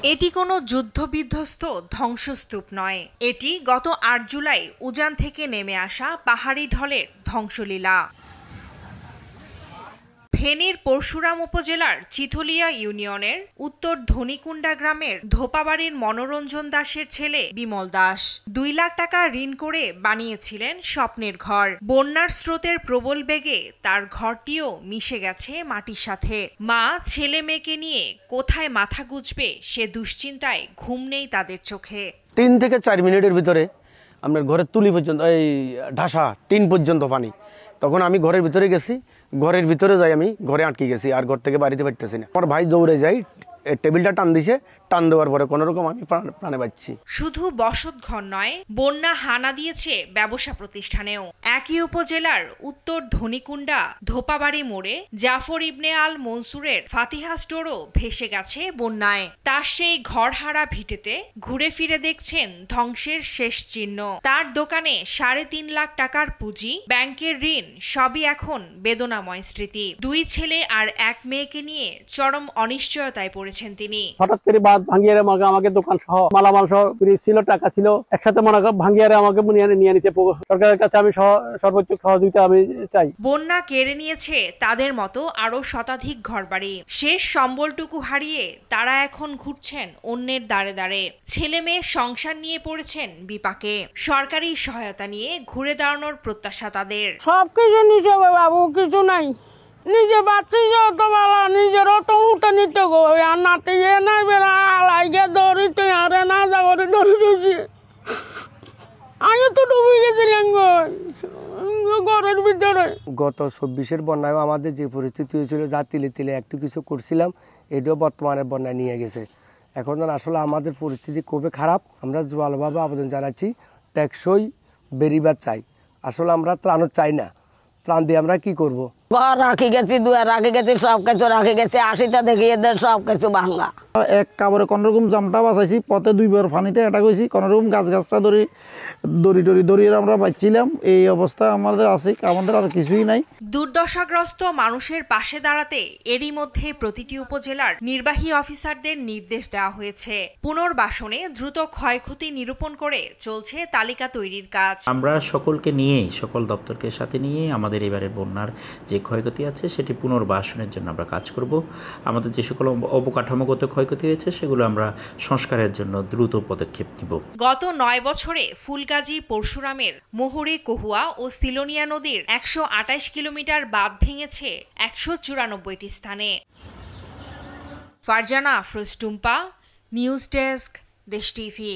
এটি কোনো যুদ্ধবিধ্বস্ত ধ্বংসস্তূপ নয়, এটি গত ৮ জুলাই উজান থেকে নেমে আসা পাহাড়ি ঢলের ধ্বংসলীলা। ফেনীর পরশুরাম উপজেলার চিথলিয়া ইউনিয়নের উত্তর ধনিকুণ্ডা গ্রামের ধোপাবাড়ির মনোরঞ্জন দাসের ছেলে বিমল দাস ২ লাখ টাকা ঋণ করে বানিয়েছিলেন স্বপ্নের ঘর। বন্যার স্রোতের প্রবল বেগে তার ঘরটিও মিশে গেছে মাটির সাথে। মা ছেলে মেয়েকে নিয়ে কোথায় মাথা গুঁজবে সে দুশ্চিন্তায় ঘুম নেই তাদের চোখে। ৩ থেকে ৪ মিনিটের ভিতরে আপনার ঘরের তুলি পর্যন্ত, এই ঢাসা টিন পর্যন্ত পানি। তখন আমি ঘরের ভিতরে গেছি, ঘরের ভিতরে যাই, আমি ঘরে আটকে গেছি, আর ঘর থেকে বাড়িতে পারতেছি না। আমার ভাই দৌড়ে যাই, টেবিলটা টান দিছে, টান দেওয়ার পরে কোনো রকম আমি প্রাণে বাঁচছি। শুধু বসত ঘর নয়, বন্যা হানা দিয়েছে ব্যবসা প্রতিষ্ঠানেও। একই উপজেলার উত্তর ধনিকুণ্ডা ধোপাবাড়ি মোড়ে জাফর ইবনে আল মনসুরের ফাতিহা স্টোরও ভেসে গেছে বন্যায়। তার সেই ঘরহারা ভিটেতে ঘুরে ফিরে দেখছেন ধ্বংসের শেষ চিহ্ন। তার দোকানে ৩.৫ লাখ টাকার পুঁজি, ব্যাংকের ঋণ, সবই এখন বেদনাময় স্মৃতি। ২ ছেলে আর ১ মেয়েকে নিয়ে চরম অনিশ্চয়তায় পড়েছেন তিনি। হঠাৎ করে বাদ ভাঙিয়ে আমাকে দোকান সহ মালামাল সহ ছিল, টাকা ছিল, একসাথে মনে কর ভাঙিয়ে আমাকে নিয়ে নিতে। সরকারের কাছে আমি সর্বোচ্চ সহযোগিতা আমি চাই। বন্যা কেড়ে নিয়েছে তাদের মতো আরো শতাধিক ঘরবাড়ি। শেষ সম্বলটুকু হারিয়ে তারা এখন ঘুরছেন অন্যের দাঁড়ে দাঁড়ে। ছেলে মেয়ে সংসার নিয়ে পড়েছেন বিপাকে। সরকারি সহায়তা নিয়ে ঘুরে দাঁড়ানোর প্রত্যাশা তাদের। সবকিছু নিজে বাবু, কিছু নাই, নিজে বাচ্চি যত ভালো, নিজের অত উঠে নিতে গো। আর নাতি নাই বেড়া আলাইগে দড়িতে আরে না যাবরে দড়িতেছি। আমি তো ডুবে গেছিলাম ঘরের ভিতরে। গত ২৪-এর বন্যায় আমাদের যে পরিস্থিতি হয়েছিল, যা তিলে তিলে একটু কিছু করছিলাম, এটাও বর্তমানে বন্যায় নিয়ে গেছে। এখন আসলে আমাদের পরিস্থিতি খুবই খারাপ। আমরা ভালোভাবে আবেদন জানাচ্ছি, টেকসই বেরিবার চাই। আসলে আমরা ত্রাণও চাই না, ত্রাণ দিয়ে আমরা কি করব? ঘর রাখি গেছি, দুয়ার রাখি গেছি, সব কিছু রাখি গেছি, ৮০টা দেখি এদের সব কিছু ভাঙা। এক কাপড়ে কোনোরকম জামটা বাঁচাইছি, পথে ২ বার পানিতে এটা গেছি, কোনোরকম গাছটা দড়ি আমরা বাঁচছিলাম। এই অবস্থা আমাদের আছে, আমাদের আর কিছুই নাই। দুর্দশাগ্রস্ত মানুষের পাশে দাঁড়াতে এরই মধ্যে প্রতিটি উপজেলার নির্বাহী অফিসারদের নির্দেশ দেওয়া হয়েছে। পুনর্বাসনে দ্রুত ক্ষয়ক্ষতি নিরূপণ করে চলছে তালিকা তৈরির কাজ। আমরা সকলকে নিয়েই, সকল দপ্তরকে সাথে নিয়ে আমাদের এবারে বন্যার যে ক্ষয়ক্ষতি আছে সেটি পুনর্বাসনের জন্য আমরা কাজ করব। আমাদের যে সকল অবকাঠামোগত ক্ষয়ক্ষতি হয়েছে সেগুলো আমরা সংস্কারের জন্য দ্রুত পদক্ষেপ নিব। গত ৯ বছরে ফুলগাজী পরশুরামের মুহুরী, কহুয়া ও সিলোনিয়া নদীর ১২৮ কিলোমিটার বাঁধ ভেঙেছে ১৯৪টি স্থানে। ফারজানা আফরোজ টুম্পা, নিউজ ডেস্ক, দেশ টিভি।